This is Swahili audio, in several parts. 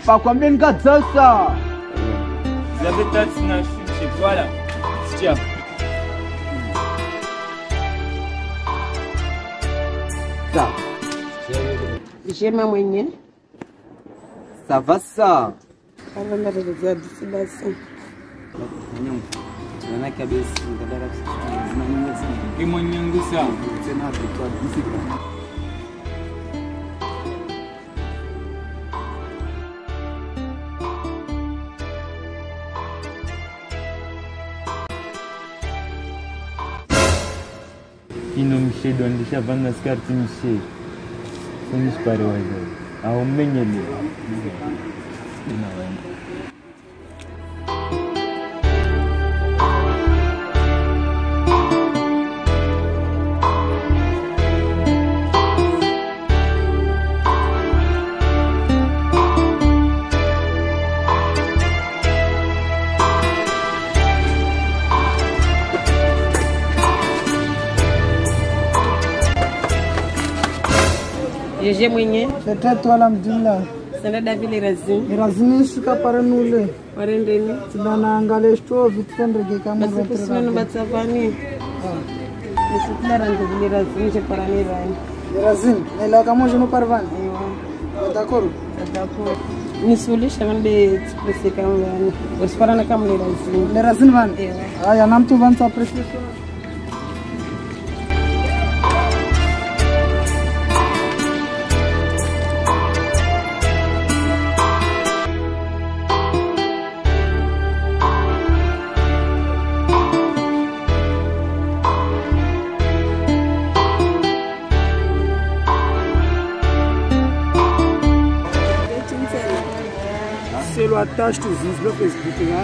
Pas combien de gars ça? Vous avez peut-être une chute, voilà. Tiens. Ça. J'ai ma moyenne. Ça va ça? Ça va me réaliser d'ici là. Na cabeça, galera, não E manhã do céu. você não habituado disso. E não mexer de onde deixava nas cartas mexer. Vamos para o olho. Há um bem ali. Não é. J'ai moyen. C'est toi alhamdulillah. C'est là David Razin. Razin shuka paranule. Warendeni. Tudana angalesto vitfendege kama Basi kusino batsavani. Nisitla David Razin je parani rani. Razin, ela kama je no parvani. D'accord. D'accord. Nisulisha ngande tsipese kama yani. Wasparana kama Razin. Razin van. Aya nam tu van sa prescription. C'est la tâche de vous le expliquer là.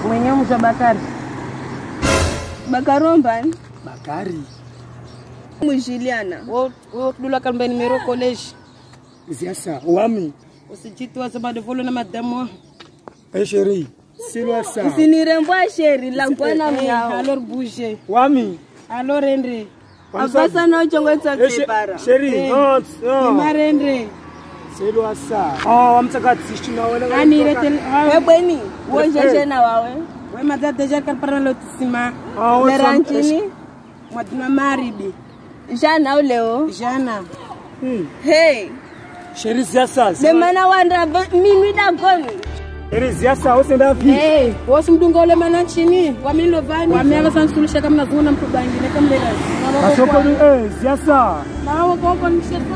Mwenye mja Bakari. Bakarombani. Bakari. Mujiliana. Wo kudula kalmbani mero college. Ziasa, wami. Usijitwa sababu volo na madamu. Chérie, c'est là ça. Usinirembwa chérie, la bwana mnyao. Alors bouger. Wami. Alors Henry. Afasa na uchongo tsapara. Chérie, non. Marendre. C'est là ça. Oh, mtakatifu na wale. Anirete. Wewe bweni, woje na wawe. Wewe madada deja kalpara lotisima. Meranchini. Mwaduna maribi. Jana uleo. Jana. Hey. Chérie, ziasa. Demana wanda minuit d'agoni. Ziasa, você ainda viu? Hey, você mdunga ule manachini. Wamilo vani. Wamianga sana sulisha kama nazuna mtu bangine kama lera. Kasoko ziasa. Na wako nisheta.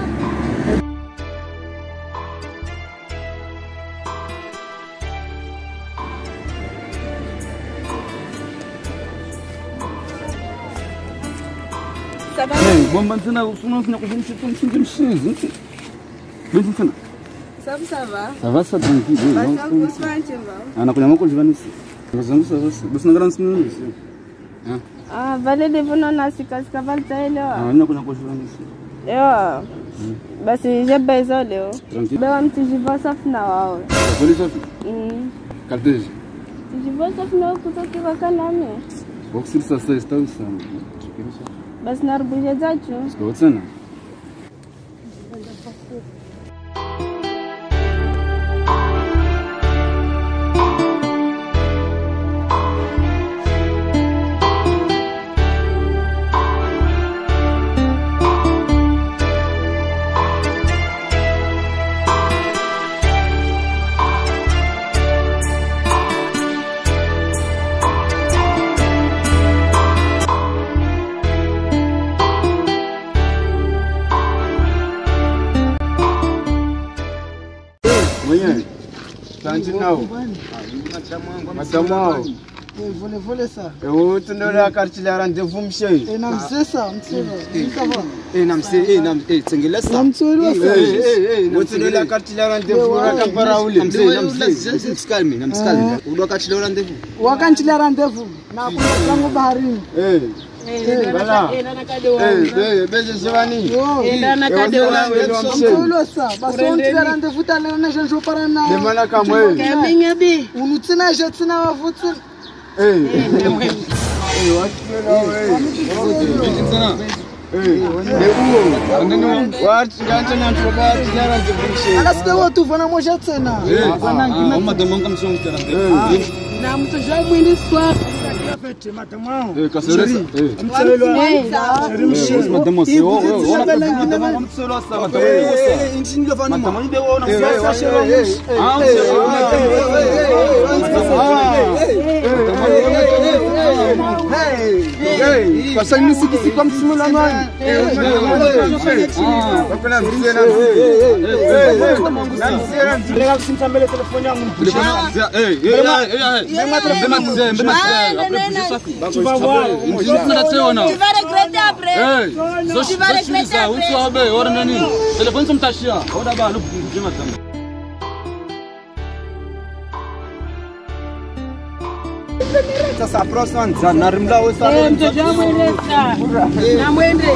Hey, bomba ntana usuna kuzumshia tumshimshizi. Basi sana. Ça va? Ça va ça tranquille. Ana kunyama kwa jivanisi. Ngazangu sasa. Basi ngara nsimuni. Ah, vale devono na sikasika valtaelewa. Ah, nina kunyama kwa jivanisi. Yo. Basi jebezo leo. Tranquille. Bewa mtijiva safi na wao. Kweli safi? Kalteji. Mtijiva safi na kutoka kwa kanami. Boxer sasa está usando. Basi narubuje zachu. Sko tena. Madamao. Vole ça. Eu tundora kartila rendez-vous mshe. Namse ça, mse. Namse, tsengela sa. Tundora kartila rendez-vous rakapara ule. Namse. Calme. Udo kartila rendez-vous. Wakanchila rendez-vous. Na kuna zangu baharini. Beje Giovanni. Ndana kade wangu. Mtolo sa. Basi on tira rendez-vous ta leo na jean para na. Demana kamwe. Kaminga bi. Unutsina jetsina wavutsina. Alas devo tu vana moja tsena. Uma demanda me chama Na mtu jai mwindi swap. Kaseresa. Tu vas regretter après. Tu vas regretter après. Sasa próxima narimla mtoto wangu mwende. Na mwende.